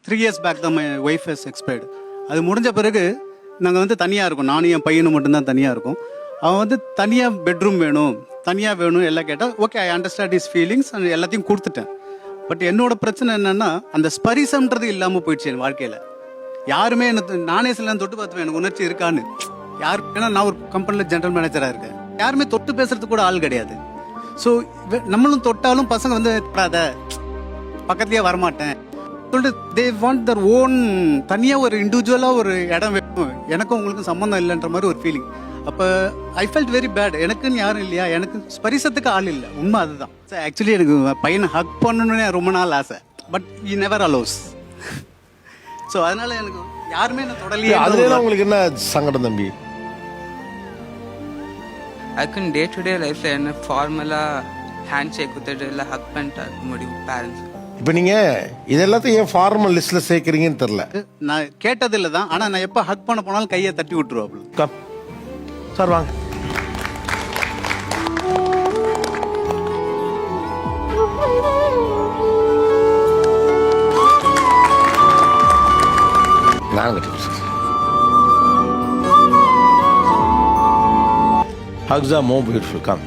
3 years back தான் my wife has expired. அது முடிஞ்ச பிறகு நாங்கள் வந்து தனியாக இருக்கோம், நானும் என் பையனும் மட்டும்தான் தனியாக இருக்கும். அவன் வந்து தனியாக பெட்ரூம் வேணும், தனியாக வேணும் எல்லாம் கேட்டால் okay I understand is feelings and எல்லாத்தையும் கொடுத்துட்டேன். பட் என்னோட பிரச்சனை என்னன்னா அந்த ஸ்பரிசம்ன்றது இல்லாமல் போயிடுச்சு என் வாழ்க்கையில். யாருமே எனக்கு, நானே சில தொட்டு பார்த்துவேன் எனக்கு உணர்ச்சி இருக்கான்னு. யாரு, ஏன்னா நான் ஒரு கம்பெனியில் ஜென்ரல் மேனேஜராக இருக்கேன், யாருமே தொட்டு பேசுறதுக்கு கூட ஆள் கிடையாது. ஸோ நம்மளும் தொட்டாலும் பசங்க வந்து பக்கத்துலேயே வரமாட்டேன் சொல்லிட்டு தே வாண்ட் தர் ஓன், தனியாக ஒரு இண்டிவிஜுவலாக ஒரு இடம் வேணும், எனக்கும் உங்களுக்கும் சம்மந்தம் இல்லைன்ற மாதிரி ஒரு ஃபீலிங். அப்போ ஐ ஃபெல்ட் வெரி பேட். எனக்குன்னு யாரும் இல்லையா, எனக்கு ஸ்பரிசத்துக்கு ஆள் இல்லை, உண்மை அதுதான். ஆக்சுவலி எனக்கு பையனை ஹக் பண்ணணும்னு ரொம்ப நாள் ஆசை, but E never allows. So அதனால எனக்கு யாருமே என்ன தொடலையே. அதுல உங்களுக்கு என்ன சங்கடம் தம்பி? அதுக்குன்னு டே டு டே லைஃப்ல என்ன ஃபார்மலா ஹேண்ட் ஷேக் குத்துட்டு இல்லை ஹக் பண்ணிட்டு முடியும் பேரண்ட்ஸ். இப்போ நீங்க இதெல்லாத்தையும் ஏன் ஃபார்மல் லிஸ்ட்ல சேர்க்கறீங்கன்னு தெரியல. நான் கேட்டதில்லை தான், ஆனால் நான் எப்போ ஹக் பண்ண போனாலும் கையை தட்டி விட்டுருவாப்புல. கம் சார் வாங்க. Hugs are more beautiful. Come.